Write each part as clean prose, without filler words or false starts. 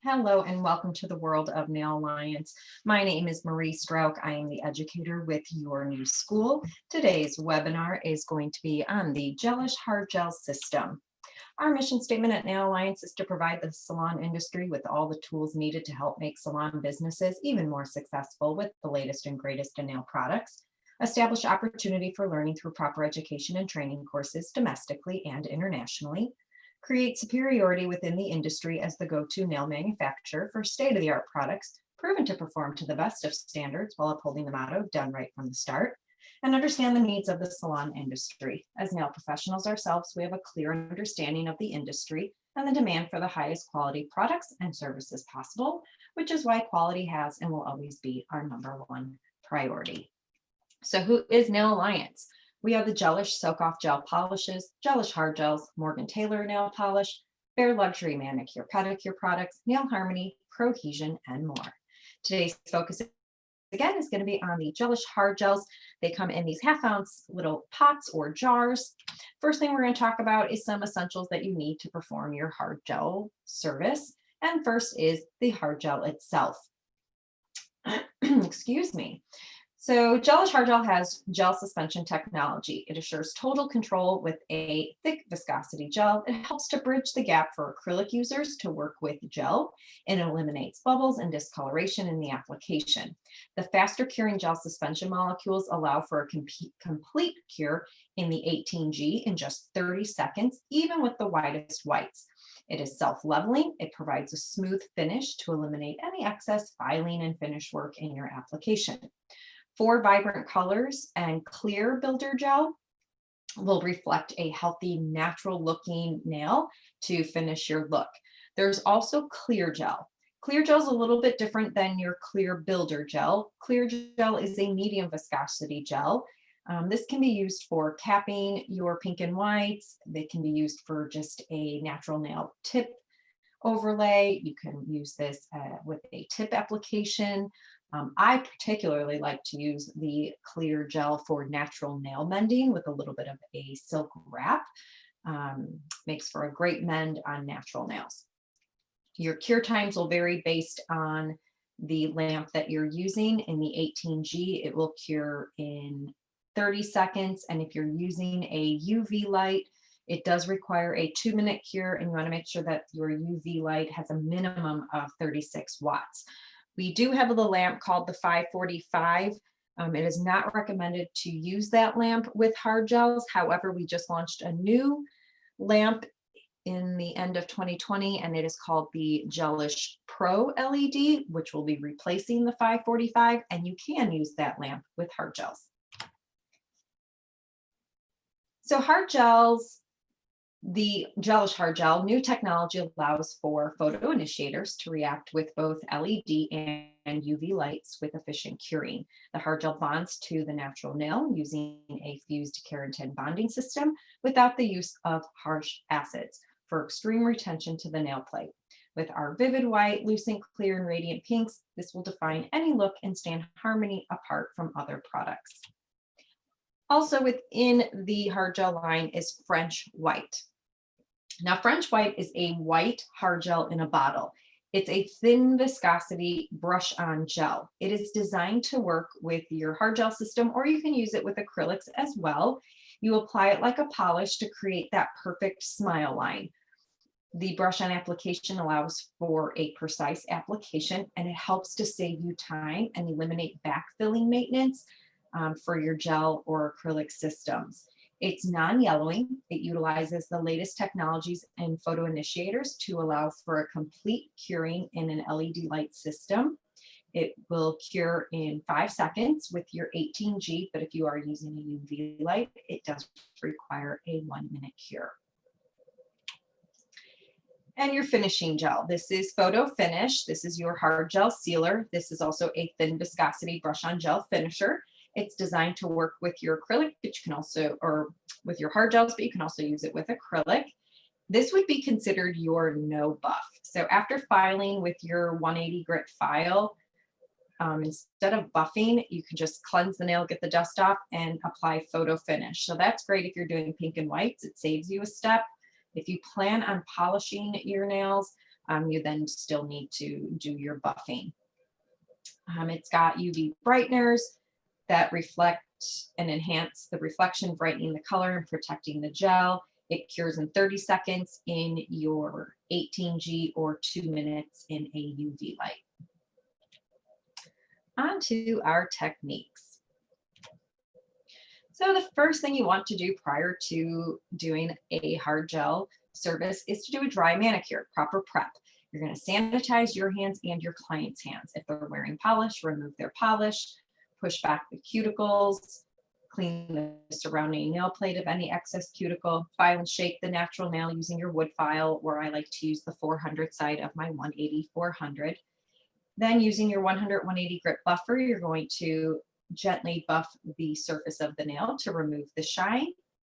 Hello and welcome to the world of Nail Alliance. My name is Marie Strauch. I am the educator with your new school. Today's webinar is going to be on the Gelish hard gel system. Our mission statement at Nail Alliance is to provide the salon industry with all the tools needed to help make salon businesses even more successful with the latest and greatest in nail products, establish opportunity for learning through proper education and training courses domestically and internationally, create superiority within the industry as the go-to nail manufacturer for state-of-the-art products proven to perform to the best of standards while upholding the motto done right from the start, and understand the needs of the salon industry. As nail professionals ourselves, we have a clear understanding of the industry and the demand for the highest quality products and services possible, which is why quality has and will always be our #1 priority. So who is Nail Alliance? We have the Gelish Soak Off Gel Polishes, Gelish Hard Gels, Morgan Taylor Nail Polish, Bare Luxury Manicure Pedicure Products, Nail Harmony, Prohesion, and more. Today's focus again is going to be on the Gelish Hard Gels. They come in these half-ounce little pots or jars. First thing we're going to talk about is some essentials that you need to perform your hard gel service. And first is the hard gel itself. Excuse me. So Gelish Hard Gel has gel suspension technology. It assures total control with a thick viscosity gel. It helps to bridge the gap for acrylic users to work with gel and eliminates bubbles and discoloration in the application. The faster curing gel suspension molecules allow for a complete cure in the 18G in just 30 seconds, even with the widest whites. It is self-leveling. It provides a smooth finish to eliminate any excess filing and finish work in your application. 4 vibrant colors and clear builder gel will reflect a healthy, natural looking nail to finish your look. There's also clear gel. Clear gel is a little bit different than your clear builder gel. Clear gel is a medium viscosity gel. This can be used for capping your pink and whites. They can be used for just a natural nail tip overlay. You can use this with a tip application. I particularly like to use the clear gel for natural nail mending with a little bit of a silk wrap. Makes for a great mend on natural nails. Your cure times will vary based on the lamp that you're using. In the 18G, it will cure in 30 seconds. And if you're using a UV light, it does require a 2-minute cure, and you want to make sure that your UV light has a minimum of 36 watts. We do have a little lamp called the 545. It is not recommended to use that lamp with hard gels. However, we just launched a new lamp in the end of 2020, and it is called the Gelish Pro LED, which will be replacing the 545, and you can use that lamp with hard gels. So hard gels, the Gelish Hard Gel, new technology allows for photo initiators to react with both LED and UV lights with efficient curing. The hard gel bonds to the natural nail using a fused keratin bonding system without the use of harsh acids for extreme retention to the nail plate. With our vivid white, lucent clear, and radiant pinks, this will define any look and stand harmony apart from other products. Also within the hard gel line is French white. Now, French white is a white hard gel in a bottle. It's a thin viscosity brush-on gel. It is designed to work with your hard gel system, or you can use it with acrylics as well. You apply it like a polish to create that perfect smile line. The brush-on application allows for a precise application, and it helps to save you time and eliminate backfilling maintenance for your gel or acrylic systems. It's non-yellowing. It utilizes the latest technologies and photo initiators to allow for a complete curing in an LED light system. It will cure in 5 seconds with your 18G, but if you are using a UV light, it does require a 1-minute cure. And your finishing gel. This is Photo Finish. This is your hard gel sealer. This is also a thin viscosity brush-on gel finisher. It's designed to work with your acrylic, but you can also, or with your hard gels, but you can also use it with acrylic. This would be considered your no buff. So after filing with your 180 grit file, instead of buffing, you can just cleanse the nail, get the dust off, and apply Photo Finish. So that's great if you're doing pink and whites. It saves you a step. If you plan on polishing your nails, You then still need to do your buffing. It's got UV brighteners that reflect and enhance the reflection, brightening the color and protecting the gel. It cures in 30 seconds in your 18G or 2 minutes in a UV light. On to our techniques. So the first thing you want to do prior to doing a hard gel service is to do a dry manicure, proper prep. You're going to sanitize your hands and your client's hands. If they're wearing polish, remove their polish, push back the cuticles, clean the surrounding nail plate of any excess cuticle, file and shape the natural nail using your wood file, or I like to use the 400 side of my 180/400. Then using your 100/180 grit buffer, you're going to gently buff the surface of the nail to remove the shine,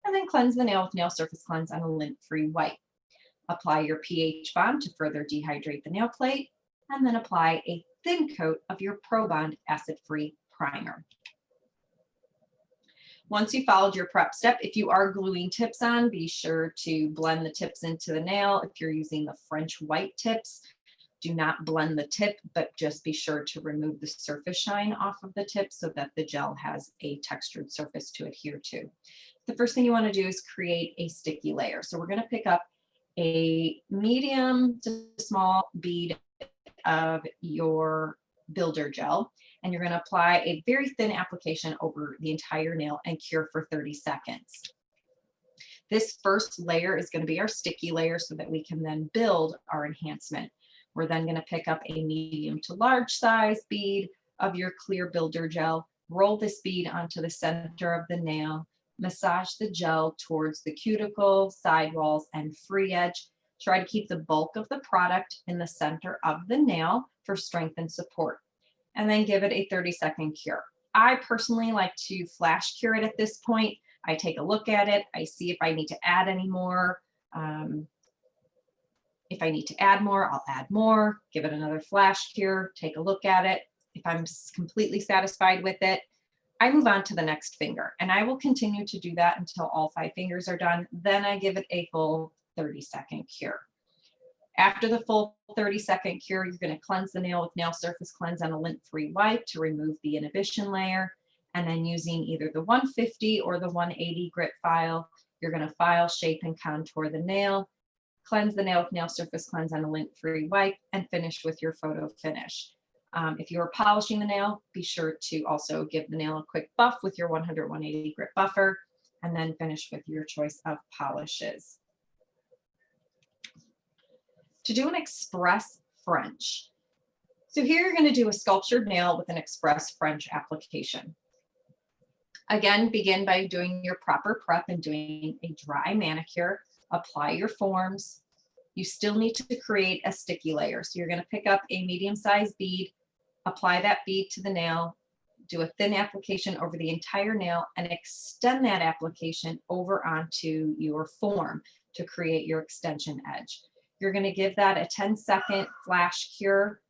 and then cleanse the nail with nail surface cleanse on a lint-free wipe. Apply your pH bond to further dehydrate the nail plate, and then apply a thin coat of your Pro Bond acid-free primer. Once you followed your prep step, if you are gluing tips on, be sure to blend the tips into the nail. If you're using the French white tips, do not blend the tip, but just be sure to remove the surface shine off of the tip so that the gel has a textured surface to adhere to. The first thing you want to do is create a sticky layer. So we're going to pick up a medium to small bead of your builder gel, and you're going to apply a very thin application over the entire nail and cure for 30 seconds. This first layer is going to be our sticky layer so that we can then build our enhancement. We're then going to pick up a medium to large size bead of your clear builder gel, roll this bead onto the center of the nail, massage the gel towards the cuticle, sidewalls, and free edge. Try to keep the bulk of the product in the center of the nail for strength and support, and then give it a 30-second cure. I personally like to flash cure it at this point. I take a look at it, I see if I need to add any more. If I need to add more, I'll add more, give it another flash cure, take a look at it. If I'm completely satisfied with it, I move on to the next finger, and I will continue to do that until all 5 fingers are done. Then I give it a full 30-second cure. After the full 30-second cure, you're going to cleanse the nail with nail surface cleanse on a lint-free wipe to remove the inhibition layer. And then using either the 150 or the 180 grit file, you're going to file, shape, and contour the nail. Cleanse the nail with nail surface cleanse on a lint-free wipe, and finish with your photo finish. If you're polishing the nail, be sure to also give the nail a quick buff with your 100/180 grit buffer, and then finish with your choice of polishes. To do an express French. So here you're going to do a sculptured nail with an express French application. Again, begin by doing your proper prep and doing a dry manicure. Apply your forms. You still need to create a sticky layer. So you're going to pick up a medium-sized bead, apply that bead to the nail, do a thin application over the entire nail, and extend that application over onto your form to create your extension edge. You're going to give that a 10-second flash cure,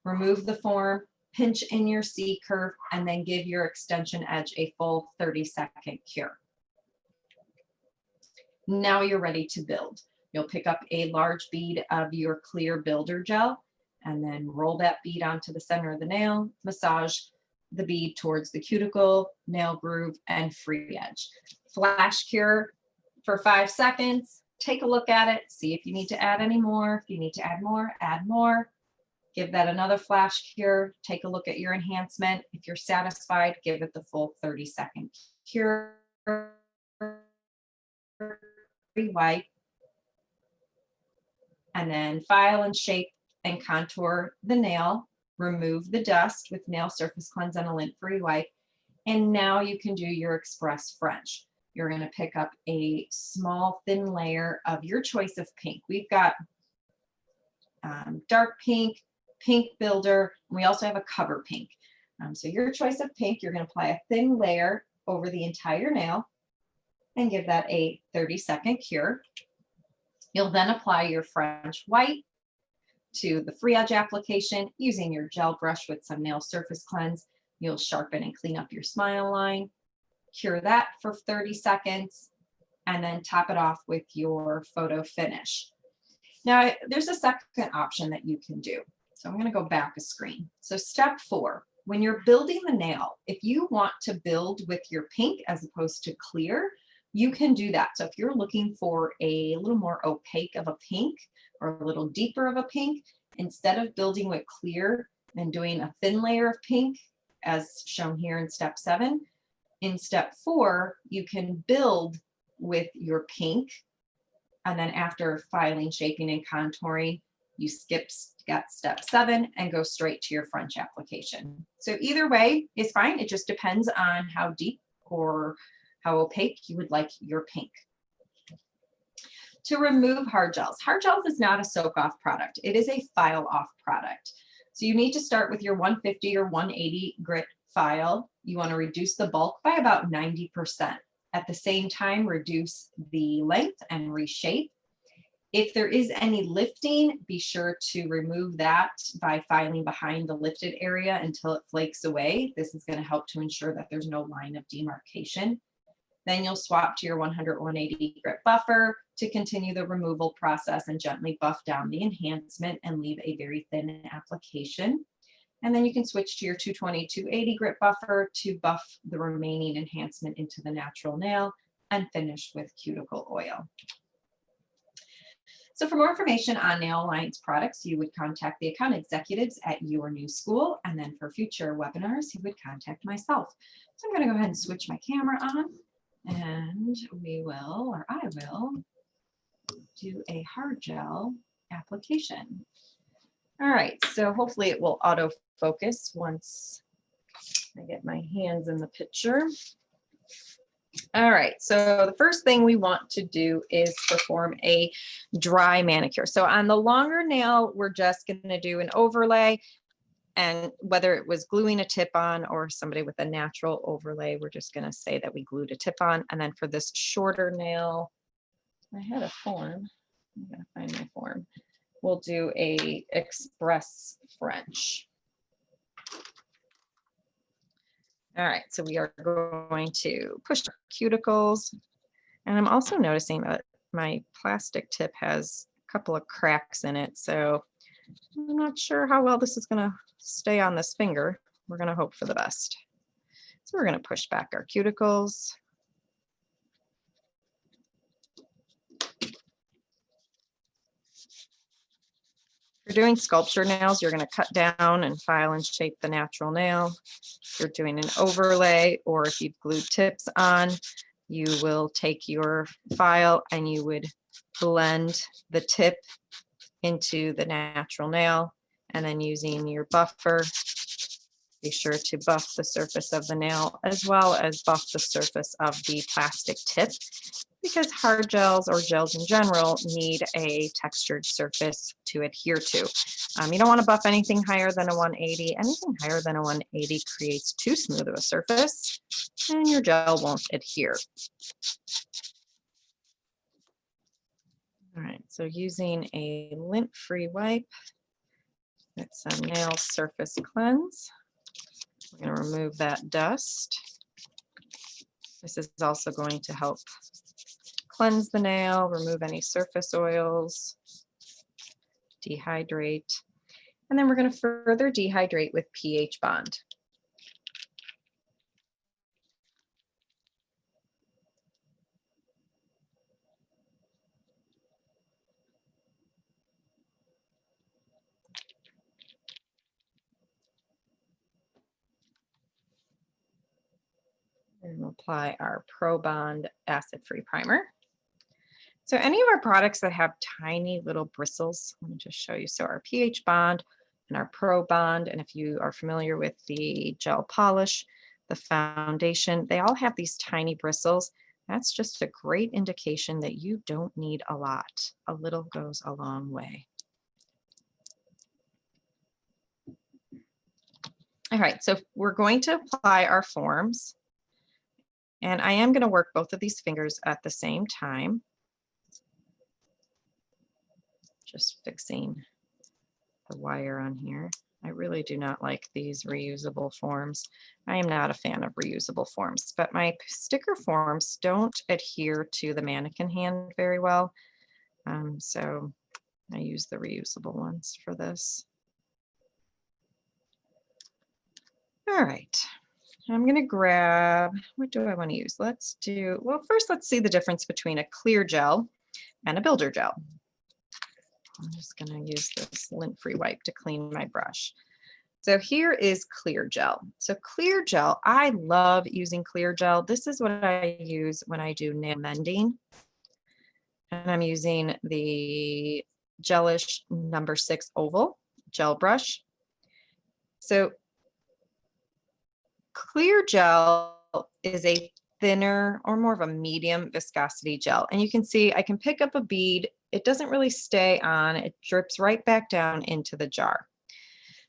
remove the form, pinch in your C curve, and then give your extension edge a full 30-second cure. Now you're ready to build. You'll pick up a large bead of your clear builder gel and then roll that bead onto the center of the nail, massage the bead towards the cuticle, nail groove, and free edge. Flash cure for 5 seconds. Take a look at it, see if you need to add any more. If you need to add more, add more. Give that another flash cure. Take a look at your enhancement. If you're satisfied, give it the full 30-second cure. Wipe, and then file and shape and contour the nail. Remove the dust with nail surface cleanse on a lint-free wipe, and now you can do your express French. You're going to pick up a small thin layer of your choice of pink. We've got dark pink, pink builder, and we also have a cover pink. So your choice of pink, you're going to apply a thin layer over the entire nail and give that a 30-second cure. You'll then apply your French white to the free edge application using your gel brush with some nail surface cleanse. You'll sharpen and clean up your smile line, cure that for 30 seconds, and then top it off with your photo finish. Now, there's a second option that you can do. So I'm going to go back a screen. So step 4, when you're building the nail, if you want to build with your pink as opposed to clear, you can do that. So if you're looking for a little more opaque of a pink or a little deeper of a pink, instead of building with clear and doing a thin layer of pink, as shown here in step 7, in step 4, you can build with your pink. And then after filing, shaping, and contouring, you skip step 7 and go straight to your French application. So either way is fine. It just depends on how deep or how opaque you would like your pink. To remove hard gels. Hard gels is not a soak off product. It is a file off product. So you need to start with your 150 or 180 grit file. You want to reduce the bulk by about 90%. At the same time, reduce the length and reshape. If there is any lifting, be sure to remove that by filing behind the lifted area until it flakes away. This is going to help to ensure that there's no line of demarcation. Then you'll swap to your 100-180 grit buffer to continue the removal process and gently buff down the enhancement and leave a very thin application. And then you can switch to your 220-280 grit buffer to buff the remaining enhancement into the natural nail and finish with cuticle oil. So for more information on Nail Alliance products, you would contact the account executives at your new school. And then for future webinars, you would contact myself. So I'm going to go ahead and switch my camera on, and we will, or I will, do a hard gel application. All right, so hopefully it will auto focus once I get my hands in the picture. All right, so the first thing we want to do is perform a dry manicure. So on the longer nail, we're just going to do an overlay, and whether it was gluing a tip on or somebody with a natural overlay, we're just going to say that we glued a tip on. And then for this shorter nail, I had a form. I'm going to find my form. We'll do a express French. All right, so we are going to push our cuticles. And I'm also noticing that my plastic tip has a couple of cracks in it. So I'm not sure how well this is going to stay on this finger. We're going to hope for the best. So we're going to push back our cuticles. If you're doing sculpture nails, you're going to cut down and file and shape the natural nail. If you're doing an overlay, or if you've glued tips on, you will take your file and you would blend the tip into the natural nail, and then using your buffer, be sure to buff the surface of the nail as well as buff the surface of the plastic tip, because hard gels or gels in general need a textured surface to adhere to. You don't want to buff anything higher than a 180. Anything higher than a 180 creates too smooth of a surface and your gel won't adhere. All right, so using a lint-free wipe, it's a nail surface cleanse. We're going to remove that dust. This is also going to help cleanse the nail, remove any surface oils, dehydrate, and then we're going to further dehydrate with pH bond. And we'll apply our Pro Bond acid-free primer. So any of our products that have tiny little bristles, let me just show you. So our pH bond and our Pro Bond, and if you are familiar with the gel polish, the foundation, they all have these tiny bristles. That's just a great indication that you don't need a lot. A little goes a long way. All right, so we're going to apply our forms. And I am going to work both of these fingers at the same time. Just fixing the wire on here. I really do not like these reusable forms. I am not a fan of reusable forms, but my sticker forms don't adhere to the mannequin hand very well. So I use the reusable ones for this. All right. I'm going to grab, what do I want to use? Let's do, well, first let's see the difference between a clear gel and a builder gel. I'm just going to use this lint-free wipe to clean my brush. So here is clear gel. So clear gel, I love using clear gel. This is what I use when I do nail mending. And I'm using the Gelish number 6 oval gel brush. So clear gel is a thinner or more of a medium viscosity gel. And you can see I can pick up a bead. It doesn't really stay on. It drips right back down into the jar.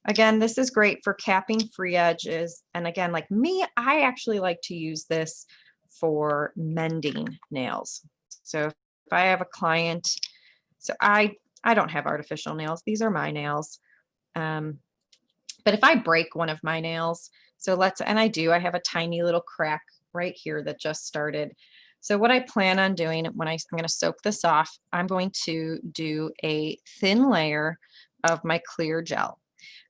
Again, this is great for capping free edges. And again, like me, I actually like to use this for mending nails. So if I have a client, so I don't have artificial nails. These are my nails. But if I break one of my nails, so and I do, I have a tiny little crack right here that just started. So what I plan on doing when I'm going to soak this off, I'm going to do a thin layer of my clear gel.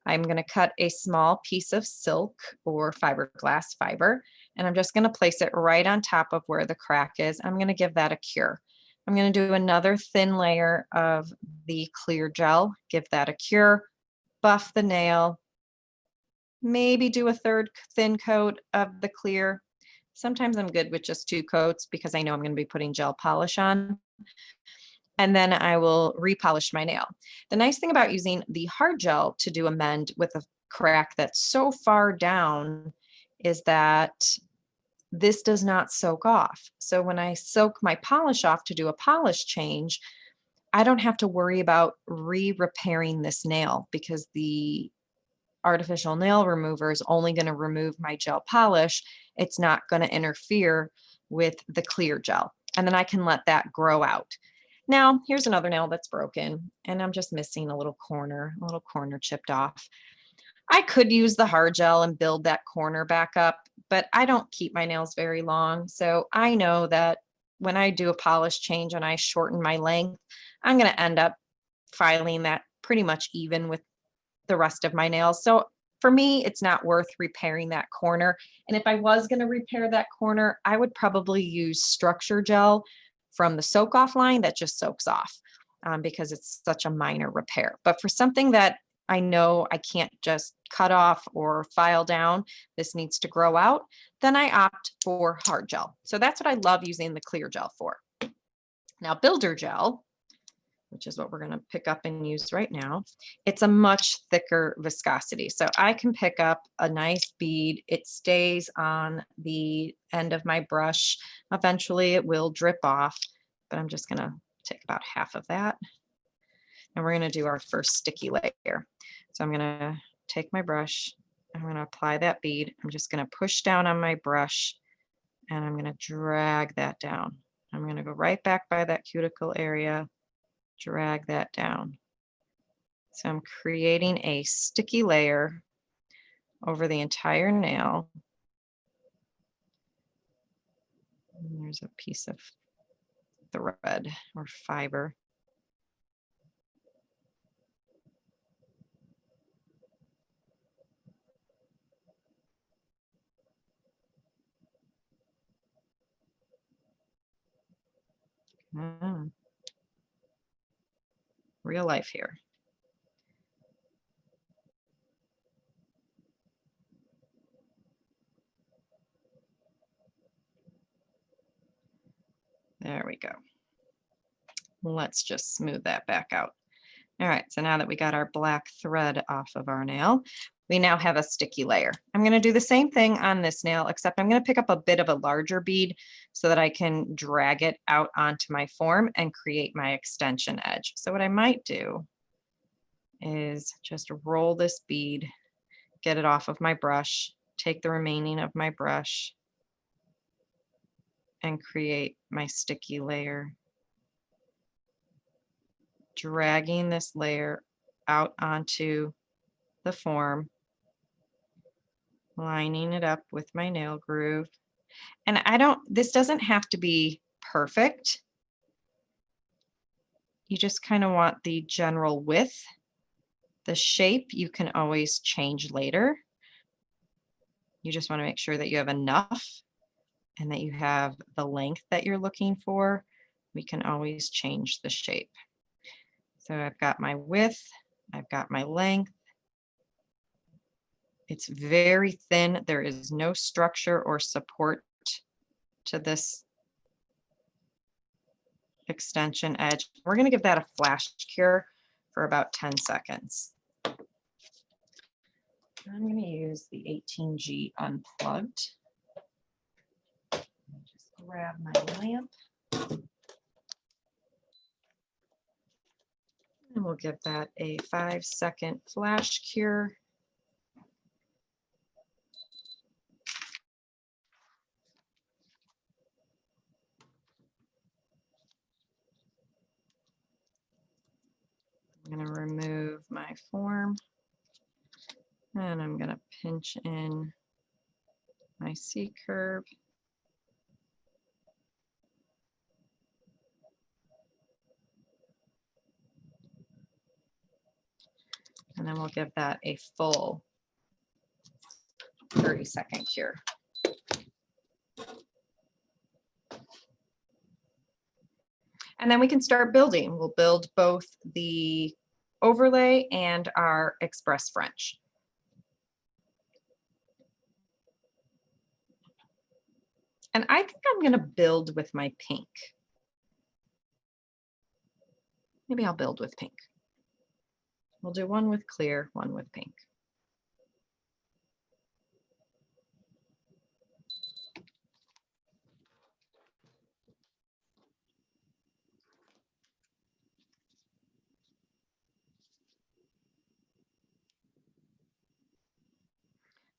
I'm going to cut a small piece of silk or fiberglass fiber, and I'm just going to place it right on top of where the crack is. I'm going to give that a cure. I'm going to do another thin layer of the clear gel, give that a cure, buff the nail, maybe do a third thin coat of the clear. Sometimes I'm good with just 2 coats because I know I'm going to be putting gel polish on. And then I will repolish my nail. The nice thing about using the hard gel to do a mend with a crack that's so far down is that this does not soak off. So when I soak my polish off to do a polish change, I don't have to worry about repairing this nail because the artificial nail remover is only going to remove my gel polish. It's not going to interfere with the clear gel. And then I can let that grow out. Now, here's another nail that's broken, and I'm just missing a little corner chipped off. I could use the hard gel and build that corner back up, but I don't keep my nails very long. So I know that when I do a polish change and I shorten my length, I'm going to end up filing that pretty much even with the rest of my nails. So for me, it's not worth repairing that corner. And if I was going to repair that corner, I would probably use structure gel from the soak off line that just soaks off because it's such a minor repair. But for something that I know I can't just cut off or file down, this needs to grow out, then I opt for hard gel. So that's what I love using the clear gel for. Now, builder gel, which is what we're going to pick up and use right now, it's a much thicker viscosity. So I can pick up a nice bead. It stays on the end of my brush. Eventually it will drip off, but I'm just going to take about half of that. And we're going to do our first sticky layer. So I'm going to take my brush. I'm going to apply that bead. I'm just going to push down on my brush and I'm going to drag that down. I'm going to go right back by that cuticle area, drag that down. So I'm creating a sticky layer over the entire nail. And there's a piece of thread or fiber. Real life here. There we go. Let's just smooth that back out. All right, so now that we got our black thread off of our nail, we now have a sticky layer. I'm going to do the same thing on this nail, except I'm going to pick up a bit of a larger bead so that I can drag it out onto my form and create my extension edge. So what I might do is just roll this bead, get it off of my brush, take the remaining of my brush, and create my sticky layer, dragging this layer out onto the form, lining it up with my nail groove. And this doesn't have to be perfect. you just kind of want the general width. The shape you can always change later. You just want to make sure that you have enough and that you have the length that you're looking for. We can always change the shape. So I've got my width, I've got my length. It's very thin. There is no structure or support to this extension edge. We're going to give that a flash cure for about 10 seconds. I'm going to use the 18G unplugged. Just grab my lamp. And we'll give that a 5-second flash cure. I'm going to remove my form. And I'm going to pinch in my C curve. And then we'll give that a full 30-second cure. And then we can start building. We'll build both the overlay and our express French. And I think I'm going to build with my pink. Maybe I'll build with pink. We'll do one with clear, one with pink.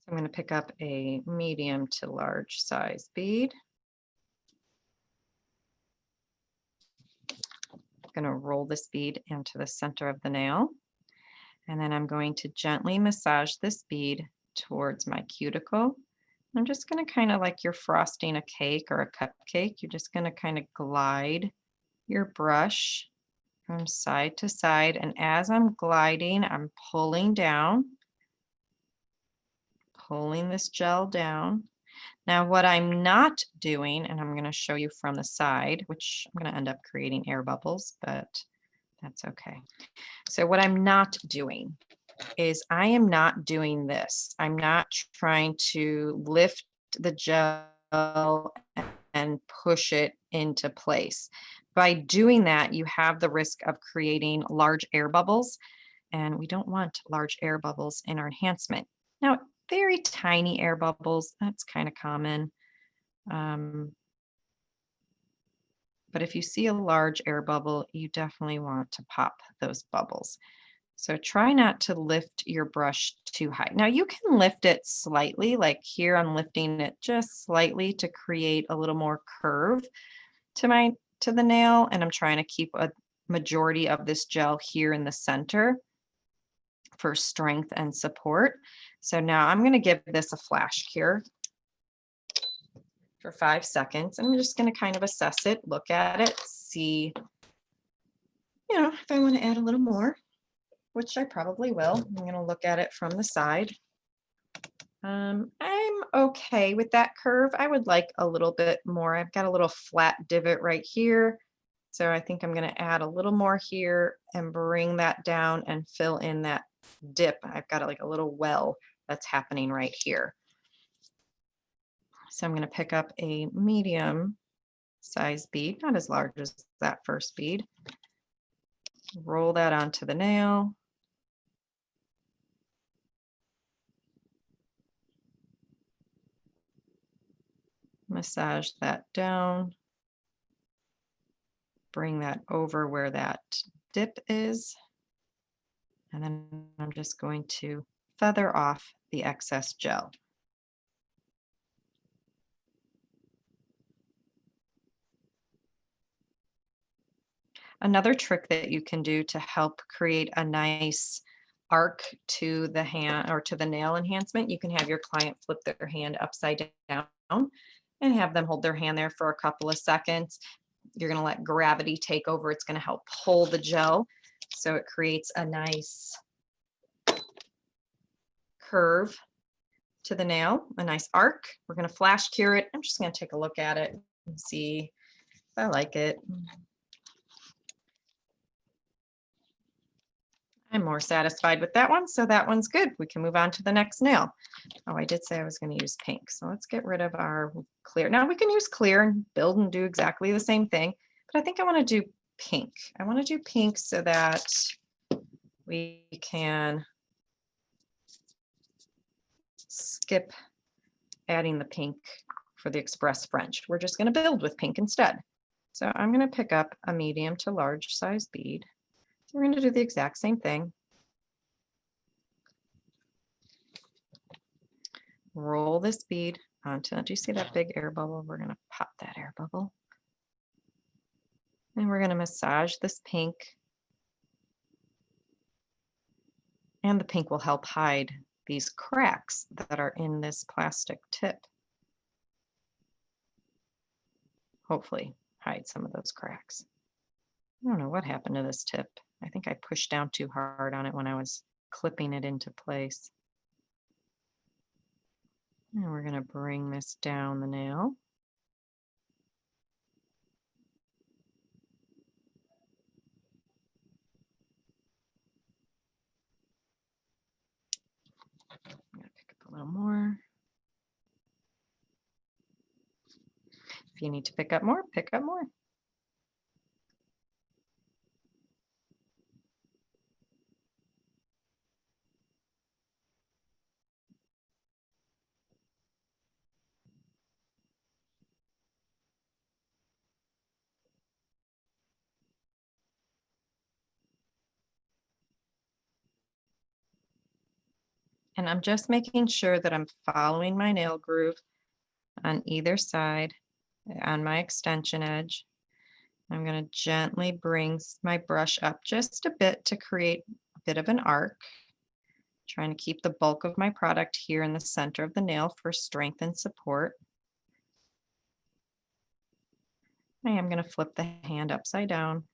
So I'm going to pick up a medium to large size bead. I'm going to roll this bead into the center of the nail. And then I'm going to gently massage this bead towards my cuticle. I'm just going to kind of like you're frosting a cake or a cupcake. You're just going to kind of glide your brush from side to side. And as I'm gliding, I'm pulling down, pulling this gel down. Now, what I'm not doing, and I'm going to show you from the side, which I'm going to end up creating air bubbles, but that's okay. So what I'm not doing is I am not doing this. I'm not trying to lift the gel and push it into place. By doing that, you have the risk of creating large air bubbles, and we don't want large air bubbles in our enhancement. Now, very tiny air bubbles, that's kind of common. But if you see a large air bubble, you definitely want to pop those bubbles. So try not to lift your brush too high. Now you can lift it slightly, like here I'm lifting it just slightly to create a little more curve to the nail, and I'm trying to keep a majority of this gel here in the center for strength and support. So now I'm going to give this a flash cure for 5 seconds. I'm just going to kind of assess it, look at it, see, if I want to add a little more, which I probably will. I'm going to look at it from the side. I'm okay with that curve. I would like a little bit more. I've got a little flat divot right here. So I think I'm going to add a little more here and bring that down and fill in that dip. I've got like a little well that's happening right here. So I'm going to pick up a medium size bead, not as large as that first bead. Roll that onto the nail. Massage that down. Bring that over where that dip is. And then I'm just going to feather off the excess gel. Another trick that you can do to help create a nice arc to the hand or to the nail enhancement, you can have your client flip their hand upside down and have them hold their hand there for a couple of seconds. You're going to let gravity take over. It's going to help pull the gel so it creates a nice curve to the nail, a nice arc. We're going to flash cure it. I'm just going to take a look at it and see if I like it. I'm more satisfied with that one, so that one's good. We can move on to the next nail. Oh, I did say I was going to use pink, so let's get rid of our clear. Now we can use clear and build and do exactly the same thing, but I think I want to do pink. I want to do pink so that we can skip adding the pink for the express French. We're just going to build with pink instead. So I'm going to pick up a medium to large size bead. So we're going to do the exact same thing. Roll this bead onto, do you see that big air bubble? We're going to pop that air bubble. And we're going to massage this pink. And the pink will help hide these cracks that are in this plastic tip. Hopefully hide some of those cracks. I don't know what happened to this tip. I think I pushed down too hard on it when I was clipping it into place. And we're going to bring this down the nail. I'm going to pick up a little more. If you need to pick up more, pick up more. And I'm just making sure that I'm following my nail groove on either side on my extension edge. I'm going to gently bring my brush up just a bit to create a bit of an arc. Trying to keep the bulk of my product here in the center of the nail for strength and support. I am going to flip the hand upside down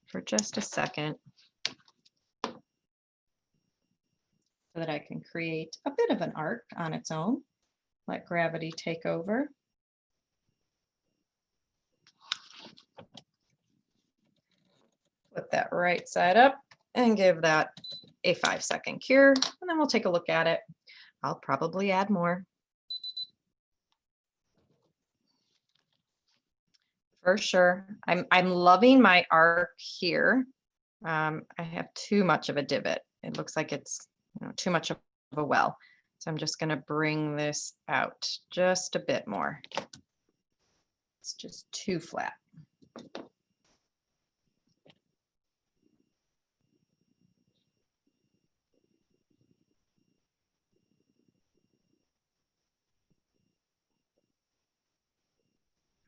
for just a second so that I can create a bit of an arc on its own. Let gravity take over. Flip that right side up and give that a 5-second cure, and then we'll take a look at it. I'll probably add more. For sure. I'm loving my arc here. I have too much of a divot. It looks like it's too much of a well. So I'm just going to bring this out just a bit more. It's just too flat.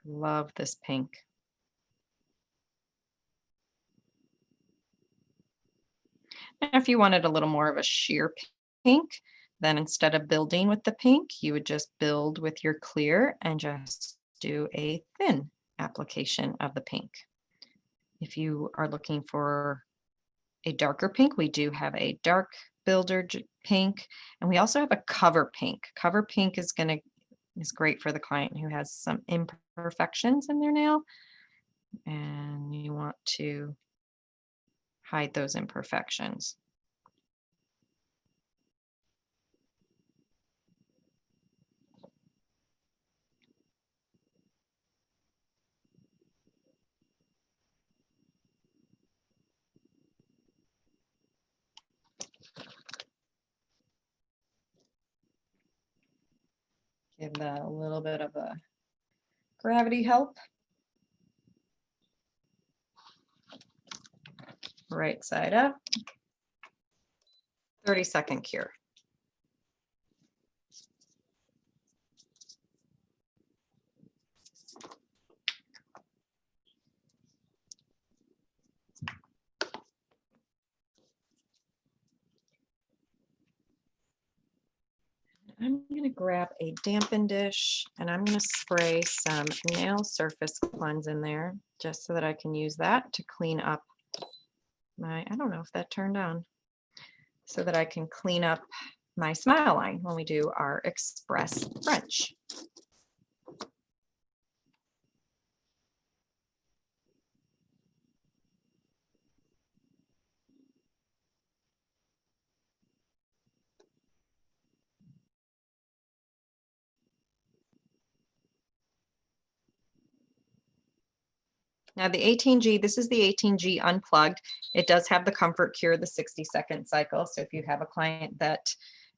Love this pink. Now, if you wanted a little more of a sheer pink, then instead of building with the pink, you would just build with your clear and just do a thin application of the pink. If you are looking for a darker pink, we do have a dark builder pink, and we also have a cover pink. Cover pink is great for the client who has some imperfections in their nail, and you want to hide those imperfections. Give that a little bit of a gravity help. Right side up. 30-second cure. I'm going to grab a dampen dish and I'm going to spray some nail surface cleanse in there just so that I can use that to clean up my, I don't know if that turned on, so that I can clean up my smile line when we do our express French. Now the 18G, this is the 18G unplugged. It does have the Comfort Cure, the 60-second cycle. So if you have a client that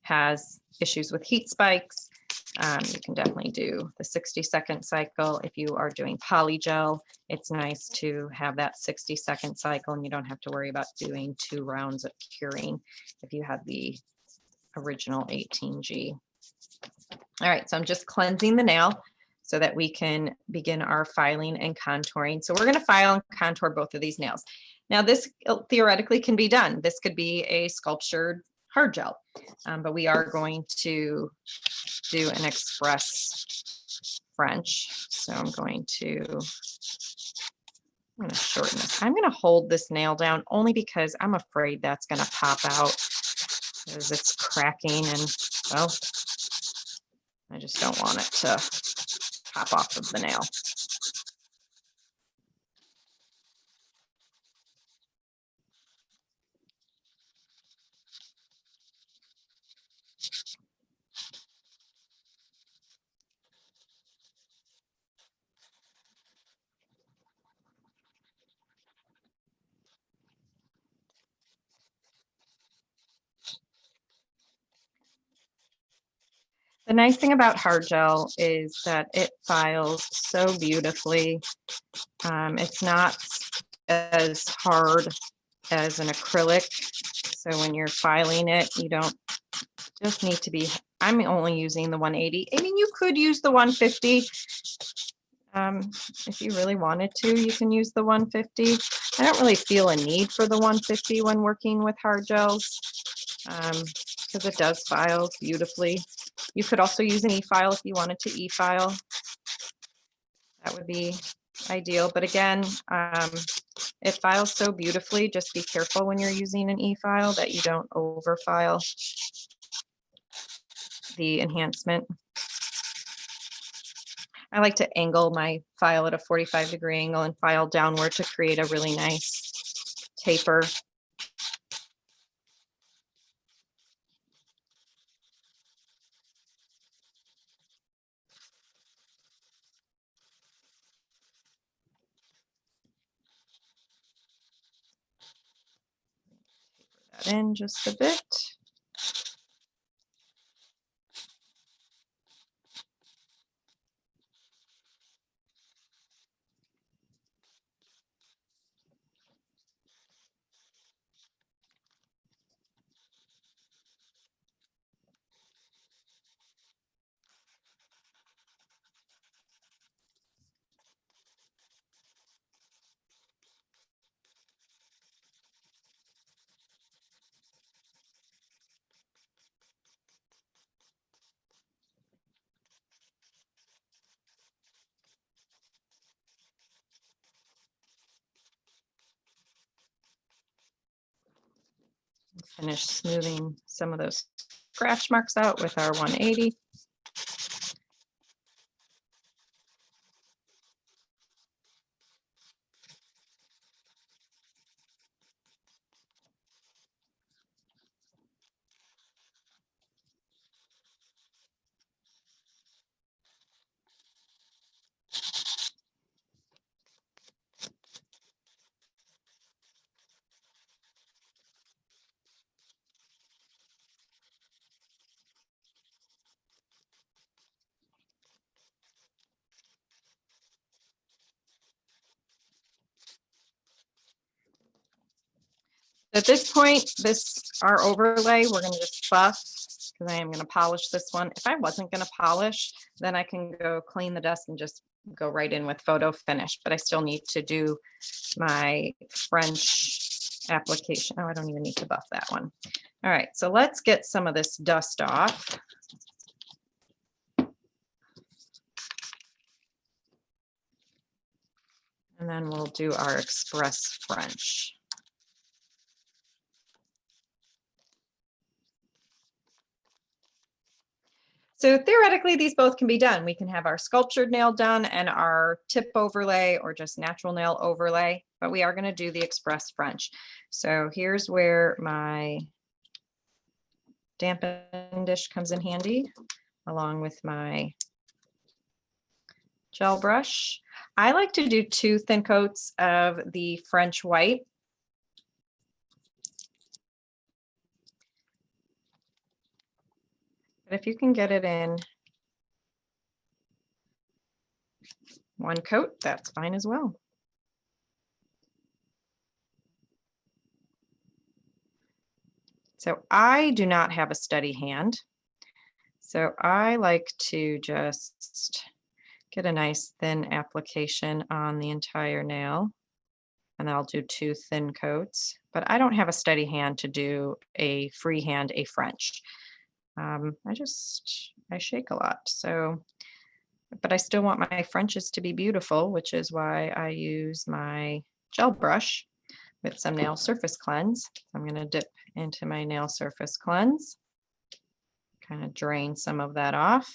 has issues with heat spikes, you can definitely do the 60-second cycle. If you are doing polygel, it's nice to have that 60-second cycle and you don't have to worry about doing 2 rounds of curing if you have the original 18G. All right, so I'm just cleansing the nail so that we can begin our filing and contouring. So we're going to file and contour both of these nails. Now this theoretically can be done. This could be a sculptured hard gel, but we are going to do an express French. So I'm going to shorten this. I'm going to hold this nail down only because I'm afraid that's going to pop out because it's cracking and, well, I just don't want it to pop off of the nail. The nice thing about hard gel is that it files so beautifully. It's not as hard as an acrylic. So when you're filing it, you don't just need to be, I'm only using the 180. I mean, you could use the 150. If you really wanted to, you can use the 150. I don't really feel a need for the 150 when working with hard gels because it does file beautifully. You could also use an e-file if you wanted to e-file. That would be ideal. But again, it files so beautifully. Just be careful when you're using an e-file that you don't over-file the enhancement. I like to angle my file at a 45-degree angle and file downward to create a really nice taper. That in just a bit. Finish smoothing some of those scratch marks out with our 180. At this point, our overlay, we're going to just buff because I am going to polish this one. If I wasn't going to polish, then I can go clean the dust and just go right in with photo finish, but I still need to do my French application. Oh, I don't even need to buff that one. All right, so let's get some of this dust off. And then we'll do our express French. So theoretically, these both can be done. We can have our sculptured nail done and our tip overlay or just natural nail overlay, but we are going to do the express French. So here's where my dampen dish comes in handy, along with my gel brush. I like to do 2 thin coats of the French white. But if you can get it in 1 coat, that's fine as well. So I do not have a steady hand. So I like to just get a nice thin application on the entire nail. And I'll do 2 thin coats, but I don't have a steady hand to do a freehand, a French. I shake a lot. So, but I still want my Frenches to be beautiful, which is why I use my gel brush with some nail surface cleanse. I'm going to dip into my nail surface cleanse, kind of drain some of that off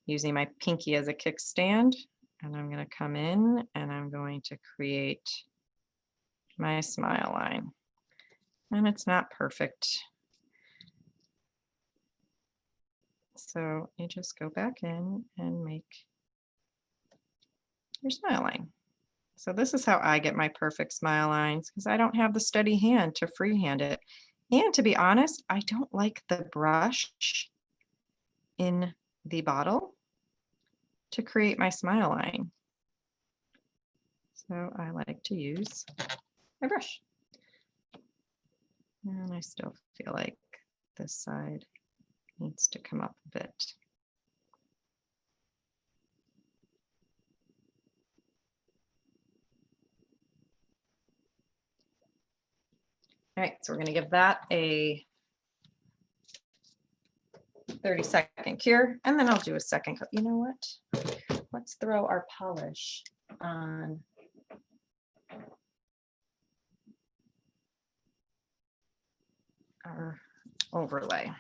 using my pinky as a kickstand. And I'm going to come in and I'm going to create my smile line. And it's not perfect. So you just go back in and make your smile line. So this is how I get my perfect smile lines, because I don't have the steady hand to freehand it. And to be honest, I don't like the brush in the bottle to create my smile line. So I like to use my brush. And I still feel like this side needs to come up a bit. All right, so we're going to give that a 30-second cure, and then I'll do a second coat. You know what? Let's throw our polish on our overlay.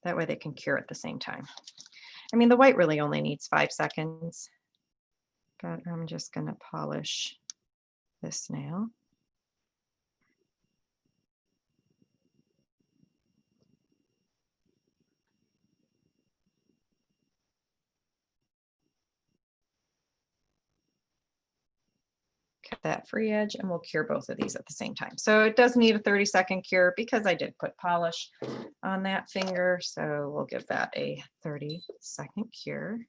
That way they can cure at the same time. I mean, the white really only needs 5 seconds, but I'm just going to polish this nail. Cut that free edge and we'll cure both of these at the same time. So it does need a 30-second cure because I did put polish on that finger. So we'll give that a 30-second cure.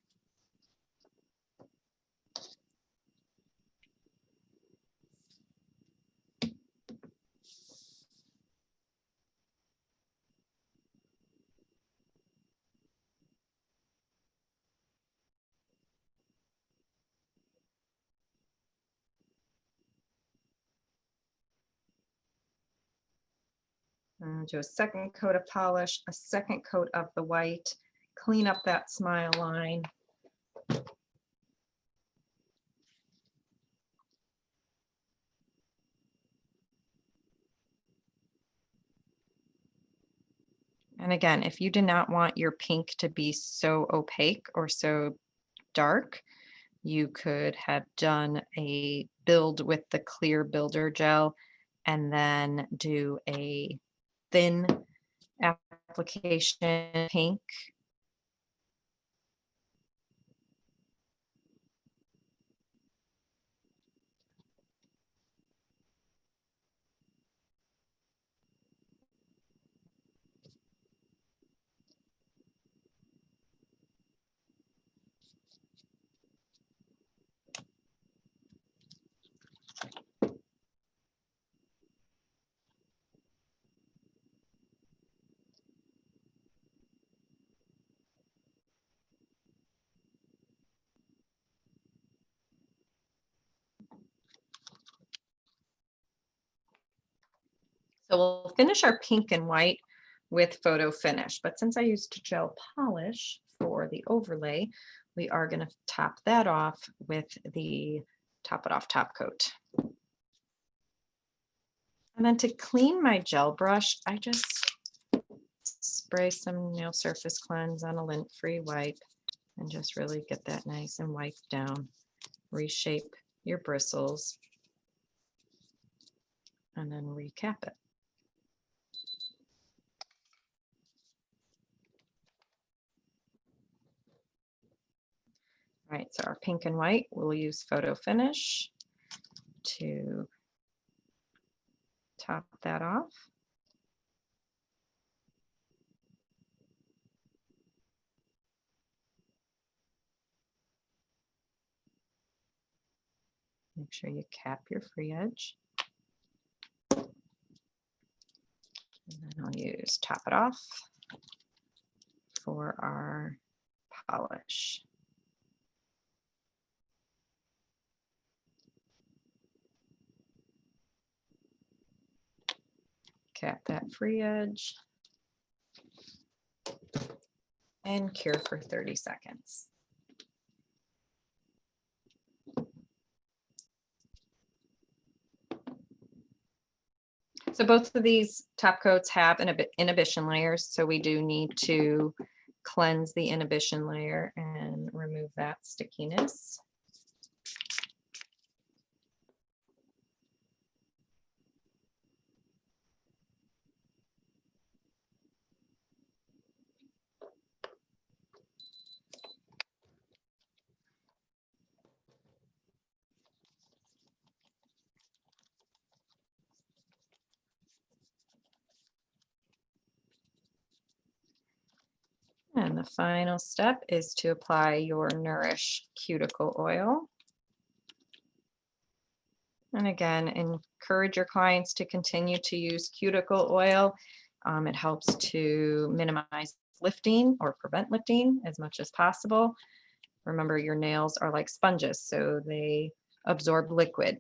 Do a second coat of polish, a second coat of the white, clean up that smile line. And again, if you do not want your pink to be so opaque or so dark, you could have done a build with the clear builder gel and then do a thin application pink. So we'll finish our pink and white with photo finish, but since I used gel polish for the overlay, we are going to top that off with the top it off, top coat. And then to clean my gel brush, I just spray some nail surface cleanse on a lint-free wipe and just really get that nice and wiped down. Reshape your bristles and then recap it. All right, so our pink and white, we'll use Photo Finish to top that off. Make sure you cap your free edge. And then I'll use Top It Off for our polish. Cap that free edge and cure for 30 seconds. So both of these top coats have inhibition layers, so we do need to cleanse the inhibition layer and remove that stickiness. And the final step is to apply your Nourish cuticle oil. And again, encourage your clients to continue to use cuticle oil. It helps to minimize lifting or prevent lifting as much as possible. Remember, your nails are like sponges, so they absorb liquid.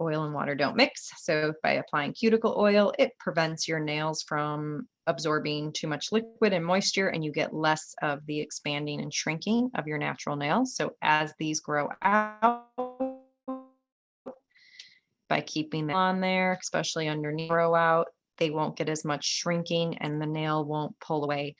Oil and water don't mix. So by applying cuticle oil, it prevents your nails from absorbing too much liquid and moisture, and you get less of the expanding and shrinking of your natural nails. So as these grow out, by keeping them on there, especially underneath grow out, they won't get as much shrinking and the nail won't pull away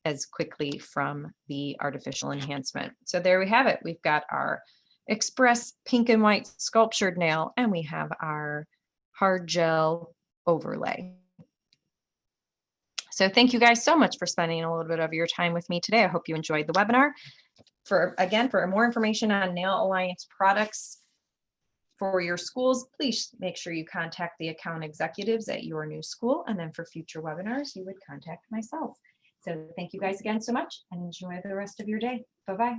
as quickly from the artificial enhancement. So there we have it. We've got our express pink and white sculptured nail, and we have our hard gel overlay. So thank you guys so much for spending a little bit of your time with me today. I hope you enjoyed the webinar. For more information on Nail Alliance products for your schools, please make sure you contact the account executives at your new school. And then for future webinars, you would contact myself. So thank you guys again so much and enjoy the rest of your day. Bye-bye.